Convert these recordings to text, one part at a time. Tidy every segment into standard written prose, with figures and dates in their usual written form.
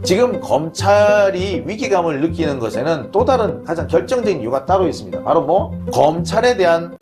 지금 검찰이 위기감을 느끼는 것에는 또 다른 가장 결정적인 이유가 따로 있습니다. 바로 검찰에 대한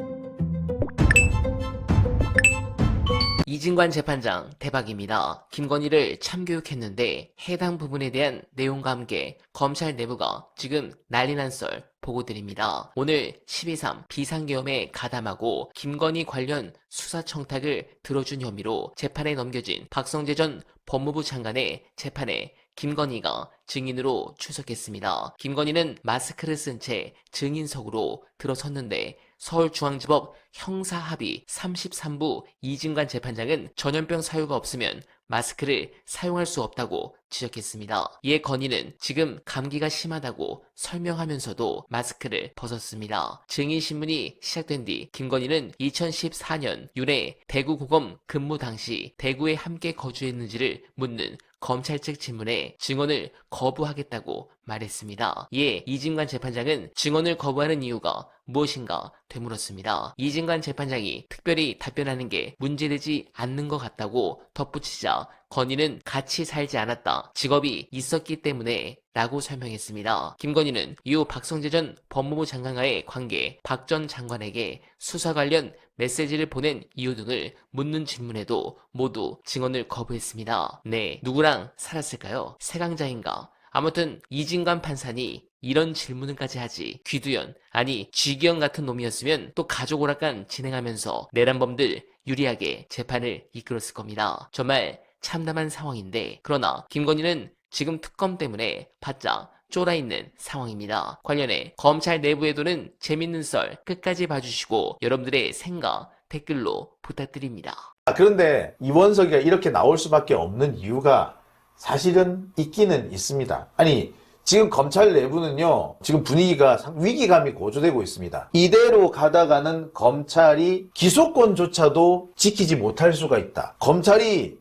이진관 재판장 대박입니다. 김건희를 참교육했는데 해당 부분에 대한 내용과 함께 검찰 내부가 지금 난리난 썰 보고드립니다. 오늘 12.3 비상계엄에 가담하고 김건희 관련 수사 청탁을 들어준 혐의로 재판에 넘겨진 박성재 전 법무부 장관의 재판에 김건희가 증인으로 출석했습니다. 김건희는 마스크를 쓴 채 증인석으로 들어섰는데 서울중앙지법 형사합의 33부 이진관 재판장은 전염병 사유가 없으면 마스크를 사용할 수 없다고 지적했습니다. 이에 건희는 지금 감기가 심하다고 설명하면서도 마스크를 벗었습니다. 증인신문이 시작된 뒤 김건희는 2014년 윤회 대구고검 근무 당시 대구에 함께 거주했는지를 묻는 검찰 측 질문에 증언을 거부하겠다고 말했습니다. 이에 이진관 재판장은 증언을 거부하는 이유가 무엇인가 되물었습니다. 이진관 재판장이 특별히 답변하는 게 문제되지 않는 것 같다고 덧붙이자 건희는 같이 살지 않았다. 직업이 있었기 때문에 라고 설명했습니다. 김건희는 이후 박성재 전 법무부 장관과의 관계, 박 전 장관에게 수사 관련 메시지를 보낸 이유 등을 묻는 질문에도 모두 증언을 거부했습니다. 네, 누구랑 살았을까요? 세강자인가? 아무튼 이진관 판사니 이런 질문을까지 하지. 귀두현, 아니 쥐기현 같은 놈이었으면 또 가족 오락관 진행하면서 내란범들 유리하게 재판을 이끌었을 겁니다. 정말 참담한 상황인데, 그러나 김건희는 지금 특검 때문에 바짝 쫄아있는 상황입니다. 관련해 검찰 내부에도는 재밌는 썰 끝까지 봐주시고 여러분들의 생각 댓글로 부탁드립니다. 그런데 이원석이가 이렇게 나올 수밖에 없는 이유가 사실은 있기는 있습니다. 아니, 지금 검찰 내부는요, 지금 분위기가 위기감이 고조되고 있습니다. 이대로 가다가는 검찰이 기소권조차도 지키지 못할 수가 있다. 검찰이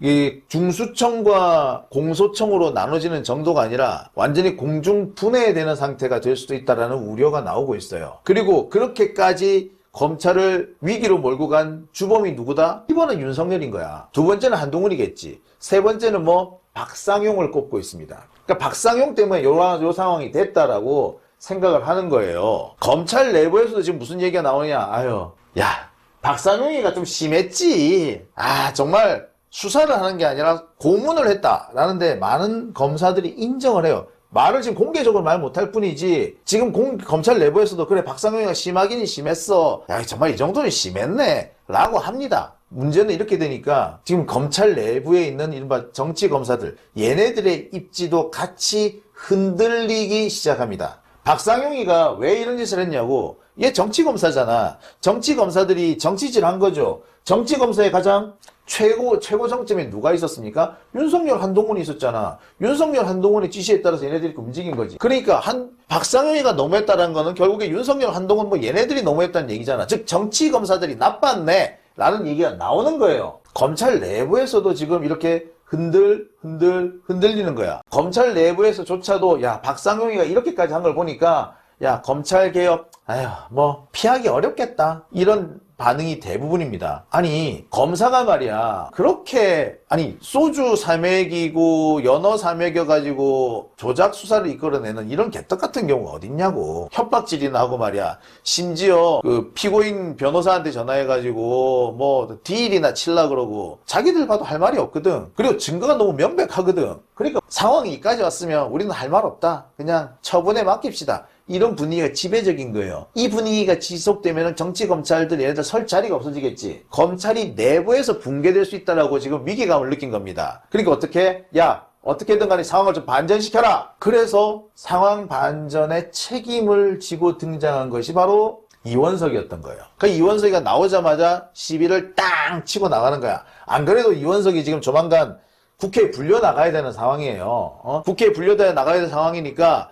중수청과 공소청으로 나눠지는 정도가 아니라 완전히 공중 분해되는 상태가 될 수도 있다는 우려가 나오고 있어요. 그리고 그렇게까지 검찰을 위기로 몰고 간 주범이 누구다? 1번은 윤석열인 거야. 두 번째는 한동훈이겠지. 세 번째는 박상용을 꼽고 있습니다. 그러니까 박상용 때문에 요 상황이 됐다라고 생각을 하는 거예요. 검찰 내부에서도 지금 무슨 얘기가 나오냐. 야, 박상용이가 좀 심했지. 정말 수사를 하는 게 아니라 고문을 했다라는데 많은 검사들이 인정을 해요. 말을 지금 공개적으로 말 못할 뿐이지, 지금 검찰 내부에서도 그래, 박상용이가 심하긴 심했어. 야, 정말 이 정도는 심했네. 라고 합니다. 문제는 이렇게 되니까 지금 검찰 내부에 있는 이른바 정치검사들, 얘네들의 입지도 같이 흔들리기 시작합니다. 박상용이가 왜 이런 짓을 했냐고. 얘 정치검사잖아. 정치검사들이 정치질 한 거죠. 정치검사의 가장 최고 정점에 누가 있었습니까? 윤석열, 한동훈이 있었잖아. 윤석열, 한동훈의 지시에 따라서 얘네들이 움직인 거지. 그러니까 박상용이가 너무했다는 거는 결국에 윤석열, 한동훈 얘네들이 너무했다는 얘기잖아. 즉 정치검사들이 나빴네 라는 얘기가 나오는 거예요. 검찰 내부에서도 지금 이렇게 흔들리는 거야. 검찰 내부에서조차도 야, 박상용이가 이렇게까지 한 걸 보니까 야, 검찰개혁 피하기 어렵겠다, 이런 반응이 대부분입니다. 아니, 검사가 말이야, 그렇게 소주 사맥이고 연어 사맥여가지고 조작 수사를 이끌어내는 이런 개떡 같은 경우가 어딨냐고. 협박질이나 하고 말이야. 심지어 그 피고인 변호사한테 전화해가지고 딜이나 칠라 그러고, 자기들 봐도 할 말이 없거든. 그리고 증거가 너무 명백하거든. 그러니까 상황이 여기까지 왔으면 우리는 할 말 없다, 그냥 처분에 맡깁시다, 이런 분위기가 지배적인 거예요. 이 분위기가 지속되면 정치검찰들 얘네들 설 자리가 없어지겠지. 검찰이 내부에서 붕괴될 수 있다라고 지금 위기감을 느낀 겁니다. 그러니까 어떻게든 간에 상황을 좀 반전시켜라. 그래서 상황 반전의 책임을 지고 등장한 것이 바로 이원석이었던 거예요. 그 이원석이가 나오자마자 시비를 땅 치고 나가는 거야. 안 그래도 이원석이 지금 조만간 국회에 불려 나가야 되는 상황이에요. 국회에 불려 나가야 되는 상황이니까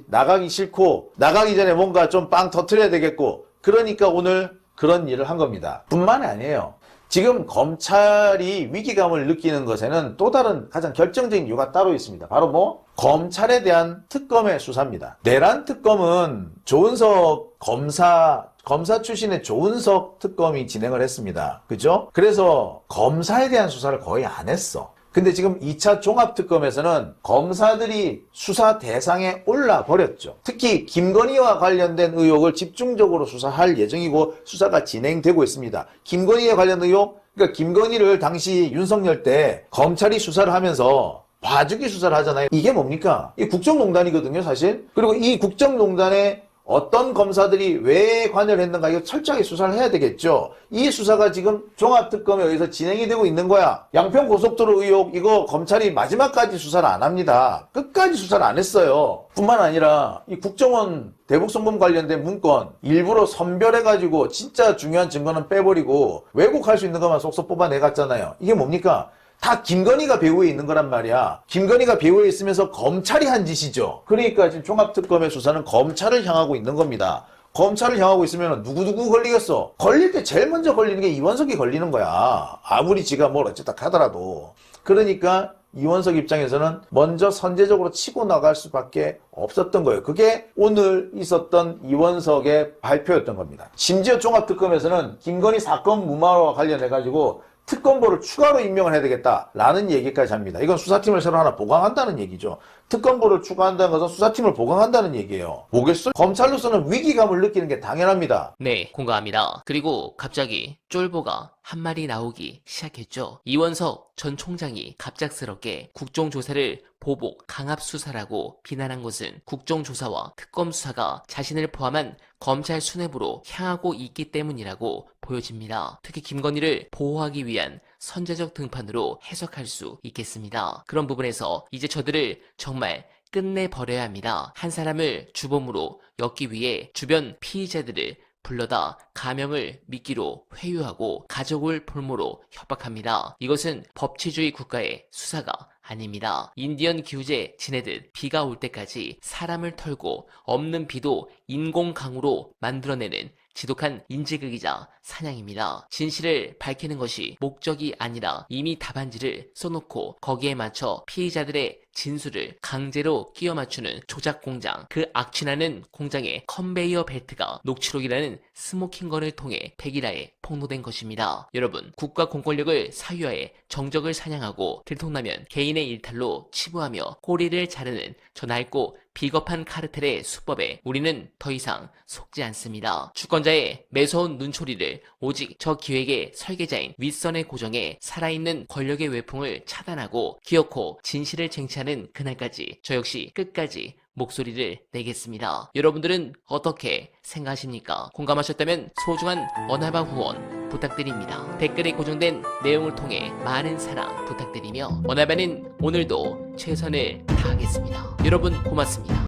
나가기 싫고, 나가기 전에 뭔가 좀 빵 터트려야 되겠고, 그러니까 오늘 그런 일을 한 겁니다. 뿐만이 아니에요. 지금 검찰이 위기감을 느끼는 것에는 또 다른 가장 결정적인 이유가 따로 있습니다. 바로 검찰에 대한 특검의 수사입니다. 내란 특검은 조은석 검사 출신의 조은석 특검이 진행을 했습니다. 그죠? 그래서 검사에 대한 수사를 거의 안 했어. 근데 지금 2차 종합특검에서는 검사들이 수사 대상에 올라 버렸죠. 특히 김건희와 관련된 의혹을 집중적으로 수사할 예정이고 수사가 진행되고 있습니다. 김건희에 관련 의혹, 그러니까 김건희를 당시 윤석열 때 검찰이 수사를 하면서 봐주기 수사를 하잖아요. 이게 뭡니까? 이 국정농단이거든요, 사실. 그리고 이 국정농단에 어떤 검사들이 왜 관여를 했는가 이거 철저하게 수사를 해야 되겠죠. 이 수사가 지금 종합특검에 의해서 진행이 되고 있는 거야. 양평 고속도로 의혹 이거 검찰이 마지막까지 수사를 안 합니다. 끝까지 수사를 안 했어요. 뿐만 아니라 이 국정원 대북송금 관련된 문건 일부러 선별해가지고 진짜 중요한 증거는 빼버리고 왜곡할 수 있는 것만 쏙쏙 뽑아내갔잖아요. 이게 뭡니까? 다 김건희가 배후에 있는 거란 말이야. 김건희가 배후에 있으면서 검찰이 한 짓이죠. 그러니까 지금 종합특검의 수사는 검찰을 향하고 있는 겁니다. 검찰을 향하고 있으면 누구 걸리겠어? 걸릴 때 제일 먼저 걸리는 게 이원석이 걸리는 거야. 아무리 지가 뭘 어쨌다 하더라도. 그러니까 이원석 입장에서는 먼저 선제적으로 치고 나갈 수밖에 없었던 거예요. 그게 오늘 있었던 이원석의 발표였던 겁니다. 심지어 종합특검에서는 김건희 사건 무마와 관련해가지고 특검보를 추가로 임명을 해야 되겠다라는 얘기까지 합니다. 이건 수사팀을 새로 하나 보강한다는 얘기죠. 특검보를 추가한다는 것은 수사팀을 보강한다는 얘기예요. 뭐겠어요? 검찰로서는 위기감을 느끼는 게 당연합니다. 네, 공감합니다. 그리고 갑자기 쫄보가 한 마리 나오기 시작했죠. 이원석 전 총장이 갑작스럽게 국정조사를 보복 강압수사라고 비난한 것은 국정조사와 특검 수사가 자신을 포함한 검찰 수뇌부로 향하고 있기 때문이라고 보여집니다. 특히 김건희를 보호하기 위한 선제적 등판으로 해석할 수 있겠습니다. 그런 부분에서 이제 저들을 정말 끝내버려야 합니다. 한 사람을 주범으로 엮기 위해 주변 피의자들을 불러다 가명을 미끼로 회유하고 가족을 볼모로 협박합니다. 이것은 법치주의 국가의 수사가 아닙니다. 인디언 기우제 지내듯 비가 올 때까지 사람을 털고 없는 비도 인공강우로 만들어내는 지독한 인지극이자 사냥입니다. 진실을 밝히는 것이 목적이 아니라 이미 답안지를 써놓고 거기에 맞춰 피의자들의 진술을 강제로 끼워 맞추는 조작 공장, 그 악취나는 공장의 컨베이어 벨트가 녹취록이라는 스모킹건을 통해 백일하에 폭로된 것입니다. 여러분, 국가 공권력을 사유하에 정적을 사냥하고 들통나면 개인의 일탈로 치부하며 꼬리를 자르는 저 낡고 비겁한 카르텔의 수법에 우리는 더 이상 속지 않습니다. 주권자의 매서운 눈초리를 오직 저 기획의 설계자인 윗선의 고정에 살아있는 권력의 외풍을 차단하고 기어코 진실을 쟁취하는 그날까지 저 역시 끝까지 목소리를 내겠습니다. 여러분들은 어떻게 생각하십니까? 공감하셨다면 소중한 원할바 후원 부탁드립니다. 댓글에 고정된 내용을 통해 많은 사랑 부탁드리며 원할바는 오늘도 최선을 다하겠습니다. 여러분 고맙습니다.